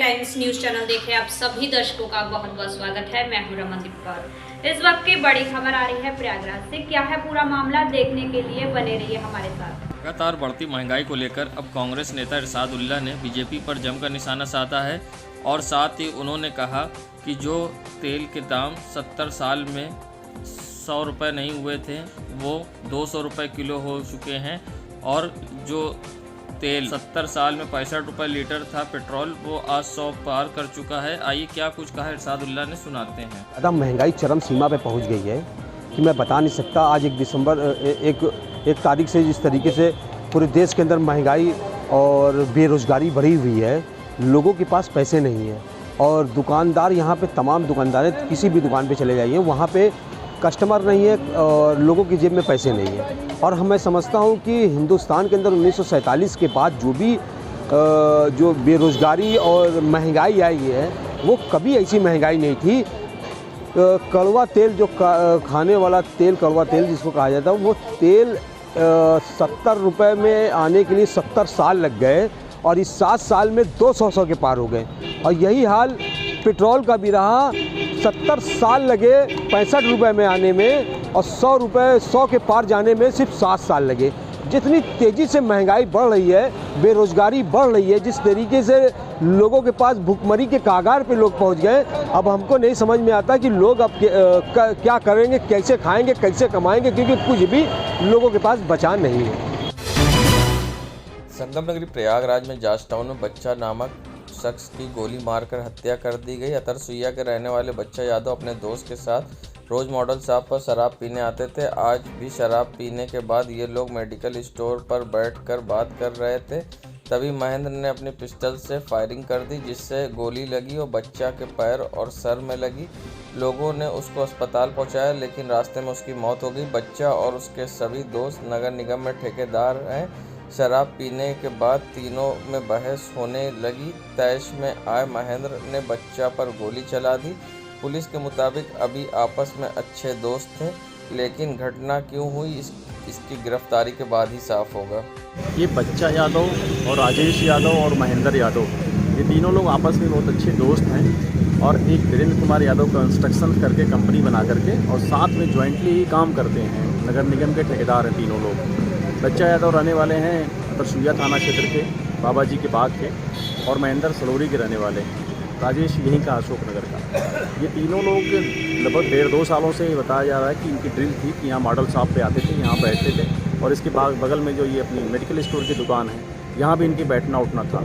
Times news channel देख रहे आप सभी दर्शकों का बहुत बहुत स्वागत है। मैं हूं रमनदीप कौर। इस वक्त की बड़ी खबर आ रही है प्रयागराज से। क्या है पूरा मामला, देखने के लिए बने रहिए हमारे साथ। लगातार बढ़ती महंगाई को लेकर अब कांग्रेस नेता इरशादुल्ला ने बीजेपी पर जमकर निशाना साधा है और साथ ही उन्होंने कहा कि जो तेल के दाम 70 साल में 100 रुपये नहीं हुए थे वो 200 रुपये किलो हो चुके हैं और जो तेल 70 साल में 65 रुपये लीटर था पेट्रोल वो आज 100 पार कर चुका है। आइए क्या कुछ कहा इरशादुल्ला ने, सुनाते हैं। ज़्यादा महंगाई चरम सीमा पे पहुंच गई है कि मैं बता नहीं सकता। आज 1 तारीख से जिस तरीके से पूरे देश के अंदर महंगाई और बेरोज़गारी बढ़ी हुई है, लोगों के पास पैसे नहीं है और दुकानदार यहाँ पे तमाम दुकानदार किसी भी दुकान पे चले जाइए वहाँ पे कस्टमर नहीं है और लोगों की जेब में पैसे नहीं है। और मैं समझता हूँ कि हिंदुस्तान के अंदर 1947 के बाद जो बेरोज़गारी और महंगाई आई है वो कभी ऐसी महंगाई नहीं थी। कड़वा तेल जो खाने वाला तेल, कड़वा तेल जिसको कहा जाता है, वो तेल 70 रुपये में आने के लिए 70 साल लग गए और इस 7 साल में 200 के पार हो गए। और यही हाल पेट्रोल का भी रहा, 70 साल लगे 65 रुपये में आने में और 100 के पार जाने में सिर्फ 7 साल लगे। जितनी तेज़ी से महंगाई बढ़ रही है, बेरोज़गारी बढ़ रही है, जिस तरीके से लोगों के पास भुखमरी के कागार पे लोग पहुंच गए, अब हमको नहीं समझ में आता कि लोग अब क्या करेंगे, कैसे खाएंगे, कैसे कमाएंगे, क्योंकि कुछ भी लोगों के पास बचा नहीं है। संगम नगरी प्रयागराज में जांच टाउन में बच्चा नामक शख्स की गोली मारकर हत्या कर दी गई। अतरसुइया के रहने वाले बच्चा यादव अपने दोस्त के साथ रोज मॉडल शॉप पर शराब पीने आते थे। आज भी शराब पीने के बाद ये लोग मेडिकल स्टोर पर बैठकर बात कर रहे थे। तभी महेंद्र ने अपनी पिस्टल से फायरिंग कर दी, जिससे गोली लगी और बच्चा के पैर और सर में लगी। लोगों ने उसको अस्पताल पहुंचाया, लेकिन रास्ते में उसकी मौत हो गई। बच्चा और उसके सभी दोस्त नगर निगम में ठेकेदार हैं। शराब पीने के बाद तीनों में बहस होने लगी। तैश में आए महेंद्र ने बच्चा पर गोली चला दी। पुलिस के मुताबिक अभी आपस में अच्छे दोस्त थे, लेकिन घटना क्यों हुई इसकी गिरफ्तारी के बाद ही साफ होगा। ये बच्चा यादव और राजेश यादव और महेंद्र यादव, ये तीनों लोग आपस में बहुत अच्छे दोस्त हैं और एक वीरेंद्र कुमार यादव कंस्ट्रक्शन करके कंपनी बना करके और साथ में जॉइंटली ही काम करते हैं। नगर निगम के ठेकेदार हैं तीनों लोग। बच्चा यादव रहने वाले हैं अतरसुइया थाना क्षेत्र के बाबा जी के बाग के और महेंद्र सलोरी के रहने वाले हैं। राजेश यहीं का अशोकनगर का। ये तीनों लोग लगभग 1.5-2 सालों से बताया जा रहा है कि इनकी ड्रिल थी कि यहाँ मॉडल शॉप पे आते थे, यहाँ बैठते थे और इसके बगल में जो ये अपनी मेडिकल स्टोर की दुकान है, यहाँ भी इनकी बैठना उठना था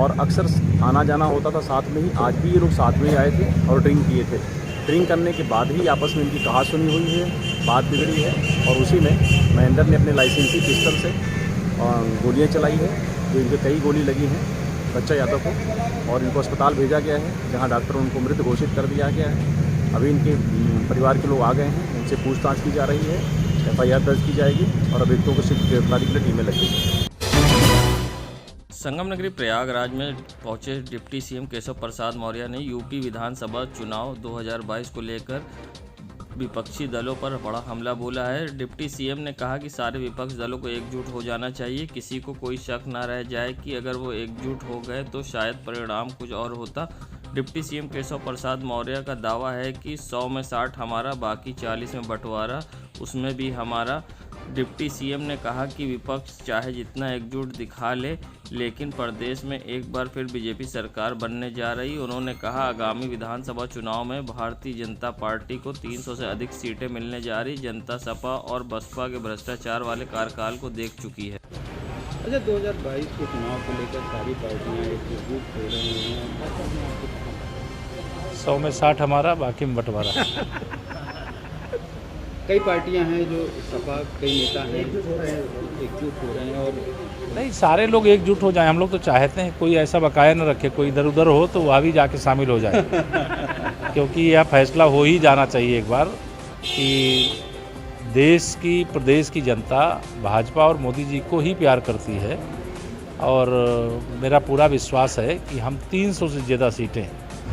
और अक्सर आना जाना होता था साथ में ही। आज भी ये लोग साथ में ही आए थे और ड्रिंक किए थे। ड्रिंक करने के बाद ही आपस में इनकी कहासुनी हुई है, बात बिगड़ी है और उसी में महेंद्र ने अपने लाइसेंसी पिस्टल से गोलियाँ चलाई है, जो इनके कई गोली लगी हैं बच्चा यादव को और इनको अस्पताल भेजा गया है, जहां डॉक्टरों ने उनको मृत घोषित कर दिया गया है। अभी इनके परिवार के लोग आ गए हैं, उनसे पूछताछ की जा रही है, FIR दर्ज की जाएगी और अभियुक्तों को सिर्फ गिरफ्तारी के लिए टीमें लगेंगी। संगम नगरी प्रयागराज में पहुंचे डिप्टी सीएम केशव प्रसाद मौर्य ने यूपी विधानसभा चुनाव 2022 को लेकर विपक्षी दलों पर बड़ा हमला बोला है। डिप्टी सीएम ने कहा कि सारे विपक्ष दलों को एकजुट हो जाना चाहिए। किसी को कोई शक ना रह जाए कि अगर वो एकजुट हो गए तो शायद परिणाम कुछ और होता। डिप्टी सीएम केशव प्रसाद मौर्य का दावा है कि 100 में 60 हमारा, बाकी 40 में बंटवारा, उसमें भी हमारा। डिप्टी सीएम ने कहा कि विपक्ष चाहे जितना एकजुट दिखा ले, लेकिन प्रदेश में एक बार फिर बीजेपी सरकार बनने जा रही। उन्होंने कहा आगामी विधानसभा चुनाव में भारतीय जनता पार्टी को 300 से अधिक सीटें मिलने जा रही। जनता सपा और बसपा के भ्रष्टाचार वाले कार्यकाल को देख चुकी है। अच्छा, 2022 के चुनाव को लेकर सारी पार्टियां एकजुट हो रही हैं। 100 में 60 हमारा, बाकी में बंटवारा। कई पार्टियां हैं जो सपा, कई नेता हैं एकजुट हो रहे हैं और नहीं, सारे लोग एकजुट हो जाएं। हम लोग तो चाहते हैं कोई ऐसा बकाया न रखे, कोई इधर उधर हो तो वह भी जाके शामिल हो जाए क्योंकि यह फैसला हो ही जाना चाहिए एक बार कि देश की, प्रदेश की जनता भाजपा और मोदी जी को ही प्यार करती है और मेरा पूरा विश्वास है कि हम 300 से ज़्यादा सीटें,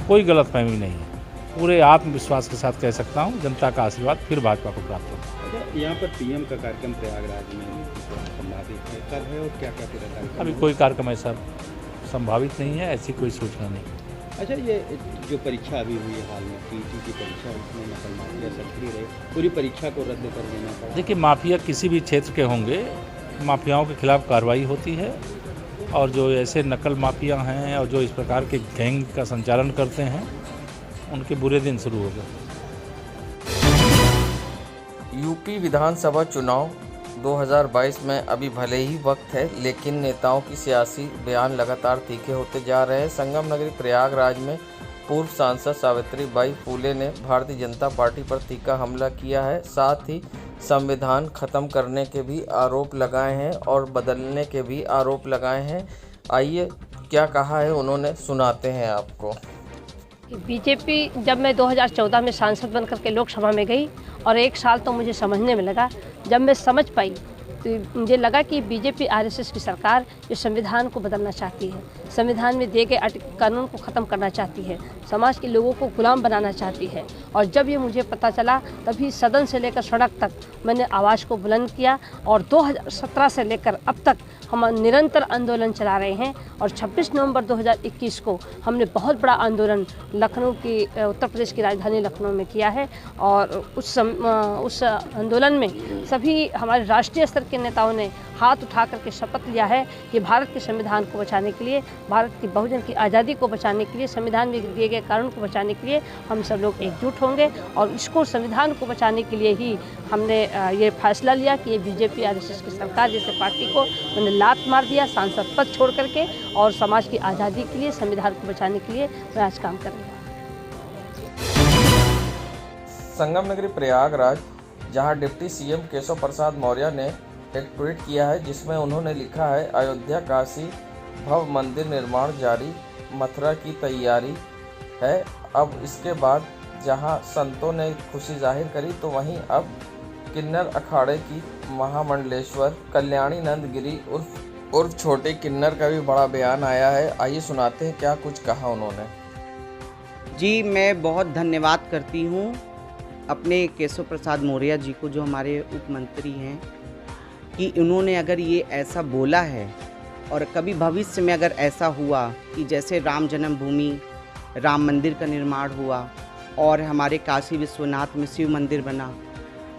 कोई गलतफहमी नहीं है, पूरे आत्मविश्वास के साथ कह सकता हूं, जनता का आशीर्वाद फिर भाजपा को प्राप्त होगा। यहाँ पर पीएम का कार्यक्रम प्रयागराज में संवादित है, कब है और क्या क्या अभी कोई कार्यक्रम ऐसा संभावित नहीं है, ऐसी कोई सूचना नहीं। अच्छा, ये जो परीक्षा अभी हुई है हाल में पीटी की परीक्षा, इसमें नकल माफिया सक्रिय रहे, पूरी परीक्षा को रद्द कर देना पड़ा। देखिए, माफिया किसी भी क्षेत्र के होंगे, माफियाओं के खिलाफ कार्रवाई होती है और जो ऐसे नकल माफिया हैं और जो इस प्रकार के गैंग का संचालन करते हैं उनके बुरे दिन शुरू हो गए। यूपी विधानसभा चुनाव 2022 में अभी भले ही वक्त है, लेकिन नेताओं की सियासी बयान लगातार तीखे होते जा रहे हैं। संगम नगरी प्रयागराज में पूर्व सांसद सावित्रीबाई फूले ने भारतीय जनता पार्टी पर तीखा हमला किया है। साथ ही संविधान खत्म करने के भी आरोप लगाए हैं और बदलने के भी आरोप लगाए हैं। आइए क्या कहा है उन्होंने, सुनाते हैं आपको। बीजेपी जब मैं 2014 में सांसद बनकर के लोकसभा में गई और 1 साल तो मुझे समझने में लगा, जब मैं समझ पाई तो मुझे लगा कि बीजेपी आरएसएस की सरकार जो संविधान को बदलना चाहती है, संविधान में दिए गए कानून को ख़त्म करना चाहती है, समाज के लोगों को गुलाम बनाना चाहती है। और जब ये मुझे पता चला तभी सदन से लेकर सड़क तक मैंने आवाज़ को बुलंद किया और 2017 से लेकर अब तक हम निरंतर आंदोलन चला रहे हैं। और 26 नवंबर 2021 को हमने बहुत बड़ा आंदोलन लखनऊ की उत्तर प्रदेश की राजधानी लखनऊ में किया है और उस आंदोलन में सभी हमारे राष्ट्रीय स्तर के नेताओं ने हाथ उठा करके शपथ लिया है कि भारत के संविधान को बचाने के लिए, भारत की बहुजन की आज़ादी को बचाने के लिए, संविधान में दिए गए कानून को बचाने के लिए हम सब लोग एकजुट होंगे। और इसको संविधान को बचाने के लिए ही हमने ये फैसला लिया कि ये बीजेपी आरएसएस की सरकार जैसे पार्टी को मैंने लात मार दिया सांसद पद छोड़ करके, और समाज की आज़ादी के लिए, संविधान को बचाने के लिए मैं आज काम कर रही हूँ। संगम नगरी प्रयागराज, जहां डिप्टी सीएम केशव प्रसाद मौर्य ने एक ट्वीट किया है जिसमें उन्होंने लिखा है, अयोध्या काशी भव मंदिर निर्माण जारी, मथुरा की तैयारी है। अब इसके बाद जहां संतों ने खुशी जाहिर करी तो वहीं अब किन्नर अखाड़े की महामंडलेश्वर कल्याणी नंद गिरी उर्फ छोटे किन्नर का भी बड़ा बयान आया है। आइए सुनाते हैं क्या कुछ कहा उन्होंने। जी, मैं बहुत धन्यवाद करती हूँ अपने केशव प्रसाद मौर्य जी को, जो हमारे उप मंत्री हैं, कि उन्होंने अगर ये ऐसा बोला है और कभी भविष्य में अगर ऐसा हुआ कि जैसे राम जन्मभूमि राम मंदिर का निर्माण हुआ और हमारे काशी विश्वनाथ में शिव मंदिर बना,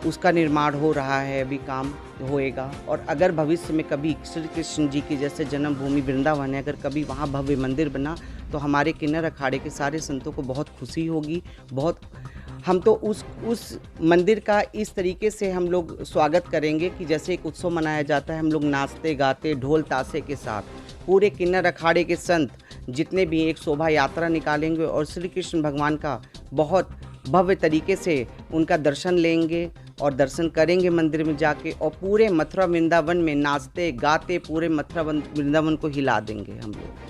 उसका निर्माण हो रहा है, अभी काम होएगा। और अगर भविष्य में कभी श्री कृष्ण जी की जैसे जन्मभूमि वृंदावन है, अगर कभी वहाँ भव्य मंदिर बना तो हमारे किन्नर अखाड़े के सारे संतों को बहुत खुशी होगी। बहुत हम तो उस मंदिर का इस तरीके से हम लोग स्वागत करेंगे कि जैसे एक उत्सव मनाया जाता है, हम लोग नाचते गाते ढोल ताशे के साथ पूरे किन्नर अखाड़े के संत जितने भी एक शोभा यात्रा निकालेंगे और श्री कृष्ण भगवान का बहुत भव्य तरीके से उनका दर्शन लेंगे और दर्शन करेंगे मंदिर में जाके, और पूरे मथुरा वृंदावन में नाचते गाते पूरे मथुरा वृंदावन को हिला देंगे हम लोग।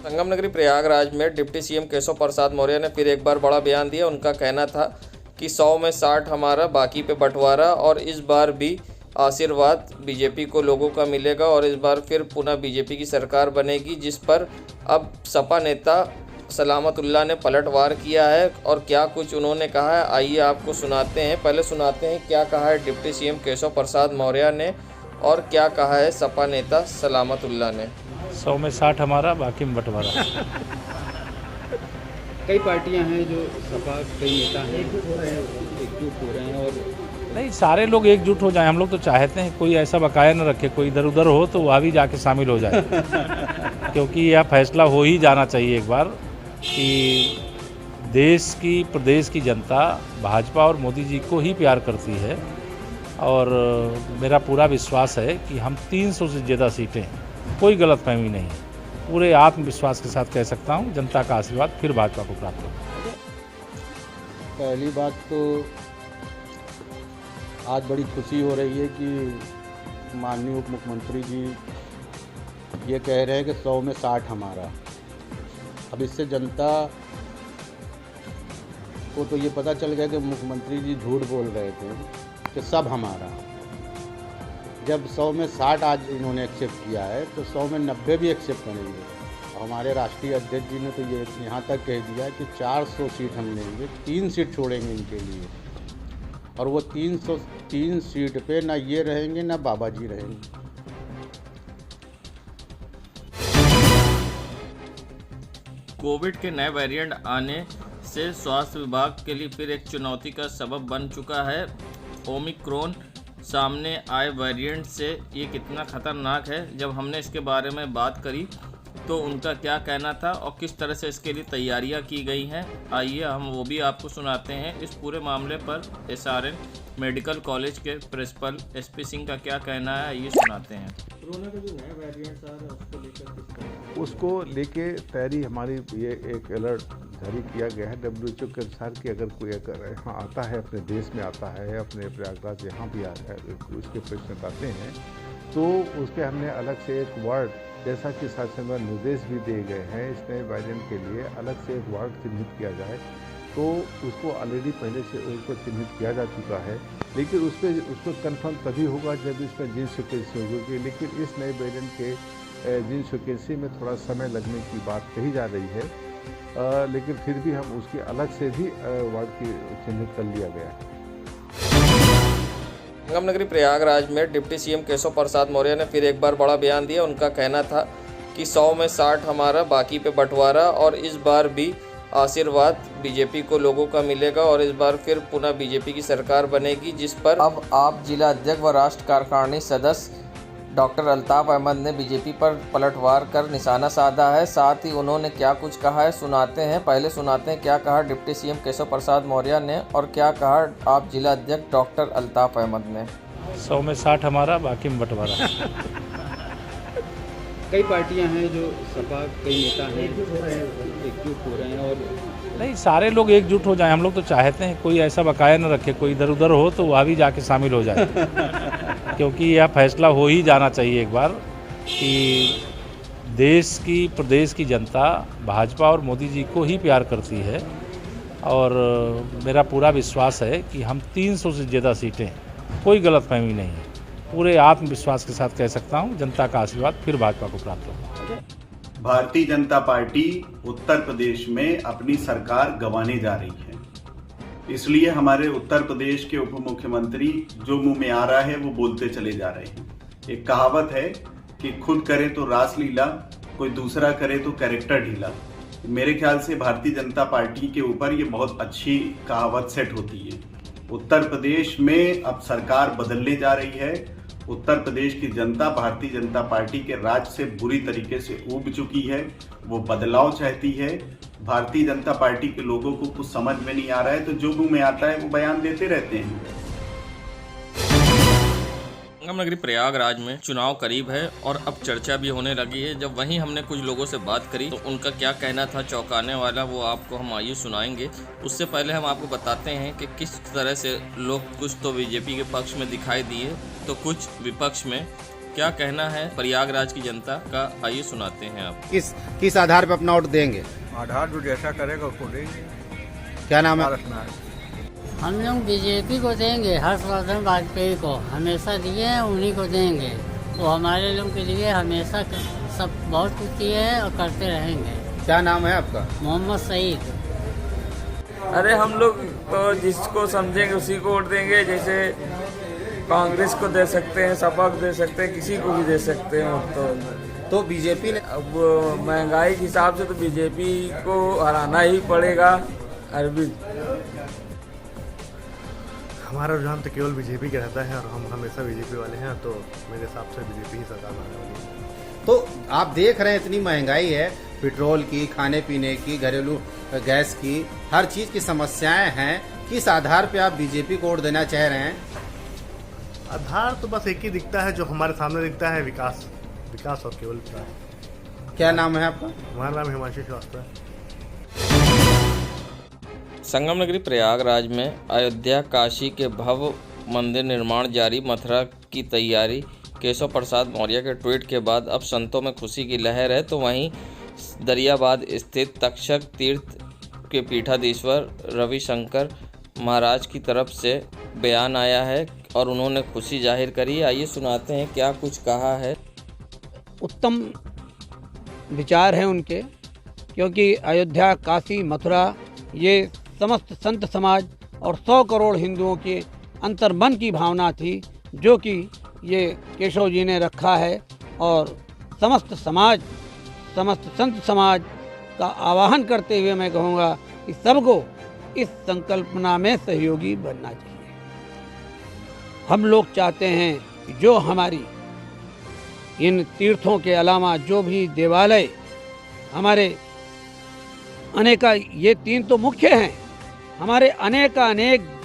संगम नगरी प्रयागराज में डिप्टी सीएम केशव प्रसाद मौर्य ने फिर एक बार बड़ा बयान दिया। उनका कहना था कि 100 में 60 हमारा, बाकी पे बंटवारा, और इस बार भी आशीर्वाद बीजेपी को लोगों का मिलेगा और इस बार फिर पुनः बीजेपी की सरकार बनेगी, जिस पर अब सपा नेता सलामतुल्लाह ने पलटवार किया है। और क्या कुछ उन्होंने कहा है आइए आपको सुनाते हैं। पहले सुनाते हैं क्या कहा है डिप्टी सीएम केशव प्रसाद मौर्य ने और क्या कहा है सपा नेता सलामतुल्लाह ने। 100 में 60 हमारा, बाकी में बंटवारा। कई पार्टियां हैं जो सपा, कई नेता हैं एकजुट हो रहे हैं और नहीं, सारे लोग एकजुट हो जाएं। हम लोग तो चाहते हैं कोई ऐसा बकाया न रखे, कोई इधर उधर हो तो वह भी जाके शामिल हो जाए क्योंकि यह फैसला हो ही जाना चाहिए एक बार कि देश की, प्रदेश की जनता भाजपा और मोदी जी को ही प्यार करती है। और मेरा पूरा विश्वास है कि हम 300 से ज़्यादा सीटें, कोई गलतफहमी नहीं, पूरे आत्मविश्वास के साथ कह सकता हूं, जनता का आशीर्वाद फिर भाजपा को प्राप्त होगा। पहली बात तो आज बड़ी खुशी हो रही है कि माननीय उप मुख्यमंत्री जी ये कह रहे हैं कि 100 में 60 हमारा। अब इससे जनता को तो ये पता चल गया कि मुख्यमंत्री जी झूठ बोल रहे थे कि सब हमारा। जब 100 में 60 आज इन्होंने एक्सेप्ट किया है तो 100 में 90 भी एक्सेप्ट करेंगे। हमारे राष्ट्रीय अध्यक्ष जी ने तो ये यहाँ तक कह दिया कि 400 सीट हम लेंगे, 3 सीट छोड़ेंगे इनके लिए, और वो 303 सीट पे ना ये रहेंगे ना बाबा जी रहेंगे। कोविड के नए वेरिएंट आने से स्वास्थ्य विभाग के लिए फिर एक चुनौती का सबब बन चुका है। ओमिक्रॉन सामने आए वेरिएंट से ये कितना खतरनाक है, जब हमने इसके बारे में बात करी तो उनका क्या कहना था और किस तरह से इसके लिए तैयारियां की गई हैं, आइए हम वो भी आपको सुनाते हैं। इस पूरे मामले पर SRN मेडिकल कॉलेज के प्रिंसिपल SP सिंह का क्या कहना है, आइए सुनाते हैं। कोरोना का जो नया वेरिएंट आ रहा है उसको लेकर उसको लेके तैयारी हमारी ये एक अलर्ट जारी किया गया है WHO के अनुसार कि अगर कोई यहाँ आता है, अपने देश में आता है, अपने प्रयागराज यहाँ भी उसके पेशेंट आते हैं, तो उसके हमने अलग से एक वार्ड, जैसा कि शासन द्वारा निर्देश भी दिए गए हैं, इस नए वेरिएंट के लिए अलग से एक वार्ड चिन्हित किया जाए। तो उसको ऑलरेडी पहले से उसको चिन्हित किया जा चुका है, लेकिन उसको कंफर्म तभी होगा जब इसमें जीन सिक्वेंसी होगी। लेकिन इस नए वेरिएंट के जीन सिक्वेंसी में थोड़ा समय लगने की बात कही जा रही है, लेकिन फिर भी हम उसकी अलग से भी वार्ड की चिन्हित कर लिया गया है। संगम नगरी प्रयागराज में डिप्टी CM केशव प्रसाद मौर्य ने फिर एक बार बड़ा बयान दिया। उनका कहना था कि 100 में 60 हमारा, बाकी पे बंटवारा, और इस बार भी आशीर्वाद बीजेपी को लोगों का मिलेगा और इस बार फिर पुनः बीजेपी की सरकार बनेगी, जिस पर अब आप जिला अध्यक्ष व राष्ट्र कार्यकारिणी सदस्य डॉक्टर अल्ताफ अहमद ने बीजेपी पर पलटवार कर निशाना साधा है। साथ ही उन्होंने क्या कुछ कहा है सुनाते हैं। पहले सुनाते हैं क्या कहा डिप्टी CM केशव प्रसाद मौर्य ने और क्या कहा आप जिला अध्यक्ष डॉक्टर अल्ताफ अहमद ने। 100 में 60 हमारा, बाकी में बंटवारा। कई पार्टियां हैं जो सपा, कई नेता हैं एकजुट हो रहे हैं और नहीं, सारे लोग एकजुट हो जाएं। हम लोग तो चाहते हैं कोई ऐसा बकाया न रखे, कोई इधर उधर हो तो वह भी जाके शामिल हो जाए क्योंकि यह फैसला हो ही जाना चाहिए एक बार कि देश की, प्रदेश की जनता भाजपा और मोदी जी को ही प्यार करती है और मेरा पूरा विश्वास है कि हम 300 से ज़्यादा सीटें, कोई गलतफहमी नहीं है, पूरे आत्मविश्वास के साथ कह सकता हूं, जनता का आशीर्वाद फिर भाजपा को प्राप्त होगा। भारतीय जनता पार्टी उत्तर प्रदेश में अपनी सरकार गंवाने जा रही है, इसलिए हमारे उत्तर प्रदेश के उप मुख्यमंत्री जो मुंह में आ रहा है वो बोलते चले जा रहे हैं। एक कहावत है कि खुद करे तो रासलीला, कोई दूसरा करे तो कैरेक्टर ढीला। मेरे ख्याल से भारतीय जनता पार्टी के ऊपर ये बहुत अच्छी कहावत सेट होती है। उत्तर प्रदेश में अब सरकार बदलने जा रही है। उत्तर प्रदेश की जनता भारतीय जनता पार्टी के राज से बुरी तरीके से ऊब चुकी है, वो बदलाव चाहती है। भारतीय जनता पार्टी के लोगों को कुछ समझ में नहीं आ रहा है तो जो मुंह में आता है वो बयान देते रहते हैं। संगम नगरी प्रयागराज में चुनाव करीब है और अब चर्चा भी होने लगी है। जब वहीं हमने कुछ लोगों से बात करी तो उनका क्या कहना था चौंकाने वाला, वो आपको हम आइए सुनाएंगे। उससे पहले हम आपको बताते हैं कि किस तरह से लोग कुछ तो बीजेपी के पक्ष में दिखाई दिए तो कुछ विपक्ष में। क्या कहना है प्रयागराज की जनता का, आइए सुनाते हैं आप। किस आधार पर अपना वोट देंगे? आधार जो जैसा करेगा उसको देंगे। क्या नाम है? हम लोग बीजेपी को देंगे, हर्षवर्धन वाजपेयी को हमेशा दिए हैं, उन्हीं को देंगे। वो हमारे लोगों के लिए हमेशा सब बहुत कुछ किए हैं और करते रहेंगे। क्या नाम है आपका? मोहम्मद सईद। अरे हम लोग तो जिसको समझेंगे उसी को वोट देंगे। जैसे कांग्रेस को दे सकते हैं, सपा को दे सकते हैं, किसी को भी दे सकते हैं। तो बीजेपी ने अब महंगाई के हिसाब से तो बीजेपी को हराना ही पड़ेगा। अरविंद, हमारा रुझान तो केवल बीजेपी का रहता है और हम हमेशा बीजेपी वाले हैं, तो मेरे हिसाब से बीजेपी ही सरकार बनाने वाली है। तो आप देख रहे हैं इतनी महंगाई है, पेट्रोल की, खाने पीने की, घरेलू गैस की, हर चीज़ की समस्याएं हैं। किस आधार पे आप बीजेपी को वोट देना चाह रहे हैं? आधार तो बस एक ही दिखता है जो हमारे सामने दिखता है, विकास, विकास और केवल विकास। क्या नाम है आपका? हमारा नाम हिमांशु श्रीवास्तव है। संगम नगरी प्रयागराज में अयोध्या काशी के भव्य मंदिर निर्माण जारी, मथुरा की तैयारी। केशव प्रसाद मौर्य के ट्वीट के बाद अब संतों में खुशी की लहर है, तो वहीं दरियाबाद स्थित तक्षक तीर्थ के पीठाधीश्वर रविशंकर महाराज की तरफ से बयान आया है और उन्होंने खुशी जाहिर करी। आइए सुनाते हैं क्या कुछ कहा है। उत्तम विचार हैं उनके, क्योंकि अयोध्या, काशी, मथुरा ये समस्त संत समाज और 100 करोड़ हिंदुओं के अंतर्मन की भावना थी, जो कि ये केशव जी ने रखा है। और समस्त समाज, समस्त संत समाज का आह्वान करते हुए मैं कहूँगा कि सबको इस संकल्पना में सहयोगी बनना चाहिए। हम लोग चाहते हैं कि जो हमारी इन तीर्थों के अलावा जो भी देवालय हमारे अनेका, ये 3 तो मुख्य हैं, हमारे अनेक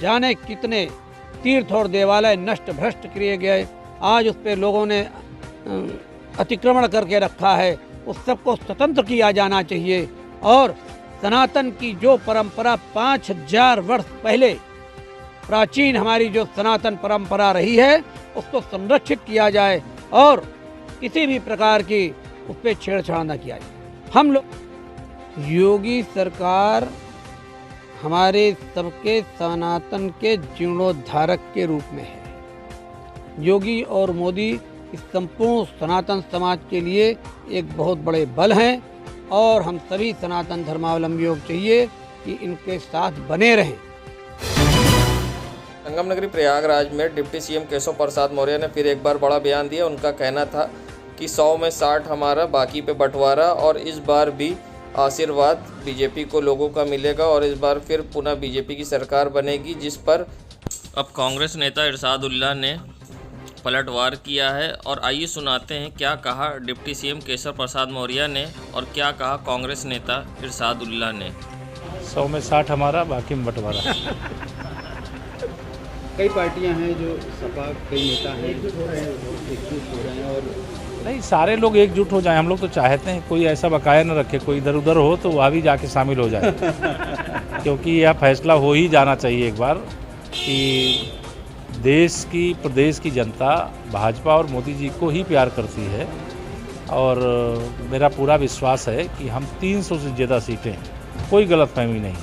जाने कितने तीर्थ और देवालय नष्ट भ्रष्ट किए गए, आज उस पर लोगों ने अतिक्रमण करके रखा है, उस सबको स्वतंत्र किया जाना चाहिए और सनातन की जो परंपरा 5000 वर्ष पहले प्राचीन हमारी जो सनातन परंपरा रही है उसको संरक्षित किया जाए और किसी भी प्रकार की उस पर छेड़छाड़ न किया जाए। हम लोग, योगी सरकार हमारे सबके सनातन के जीर्णोद्धारक के रूप में है। योगी और मोदी इस संपूर्ण सनातन समाज के लिए एक बहुत बड़े बल हैं और हम सभी सनातन धर्मावलंबियों को चाहिए कि इनके साथ बने रहें। संगम नगरी प्रयागराज में डिप्टी सीएम केशव प्रसाद मौर्य ने फिर एक बार बड़ा बयान दिया। उनका कहना था कि 100 में 60 हमारा, बाकी पे बंटवारा, और इस बार भी आशीर्वाद बीजेपी को लोगों का मिलेगा और इस बार फिर पुनः बीजेपी की सरकार बनेगी, जिस पर अब कांग्रेस नेता इरशादुल्लाह ने पलटवार किया है। और आइए सुनाते हैं क्या कहा डिप्टी सीएम केशव प्रसाद मौर्य ने और क्या कहा कांग्रेस नेता इरशादुल्लाह ने। 100 में 60 हमारा, बाकी में बंटवारा। कई पार्टियां हैं जो सपा, कई नेता हैं एकजुट हो रहे हैं और नहीं, सारे लोग एकजुट हो जाएं। हम लोग तो चाहते हैं कोई ऐसा बकाया न रखे, कोई इधर उधर हो तो वहाँ भी जाके शामिल हो जाए क्योंकि यह फैसला हो ही जाना चाहिए एक बार कि देश की, प्रदेश की जनता भाजपा और मोदी जी को ही प्यार करती है और मेरा पूरा विश्वास है कि हम 300 से ज़्यादा सीटें, कोई गलतफहमी नहीं,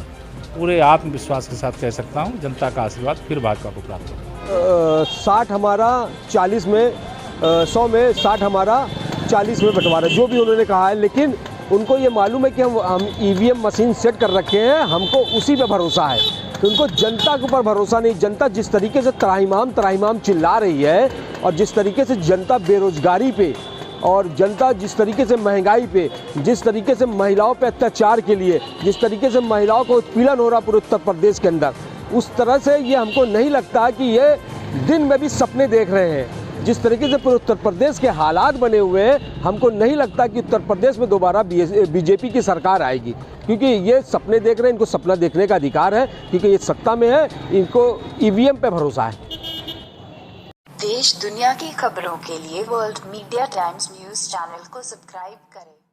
पूरे आत्मविश्वास के साथ कह सकता हूँ, जनता का आशीर्वाद फिर भाजपा को प्राप्त होगा। 60 हमारा, 40 में 100 में 60 हमारा, 40 में बंटवारा, जो भी उन्होंने कहा है। लेकिन उनको ये मालूम है कि हम ईवीएम मशीन सेट कर रखे हैं, हमको उसी पे भरोसा है, तो उनको जनता के ऊपर भरोसा नहीं। जनता जिस तरीके से त्राहिमाम चिल्ला रही है और जिस तरीके से जनता बेरोजगारी पे और जनता जिस तरीके से महंगाई पे, जिस तरीके से महिलाओं पे अत्याचार के लिए, जिस तरीके से महिलाओं को उत्पीड़न हो रहा पूरे उत्तर प्रदेश के अंदर, उस तरह से ये हमको नहीं लगता कि ये दिन में भी सपने देख रहे हैं। जिस तरीके से पूरे उत्तर प्रदेश के हालात बने हुए हैं, हमको नहीं लगता कि उत्तर प्रदेश में दोबारा बीजेपी की सरकार आएगी, क्योंकि ये सपने देख रहे हैं। इनको सपना देखने का अधिकार है क्योंकि ये सत्ता में है, इनको ईवीएम पे भरोसा है। देश दुनिया की खबरों के लिए world media times news channel को सब्सक्राइब करें।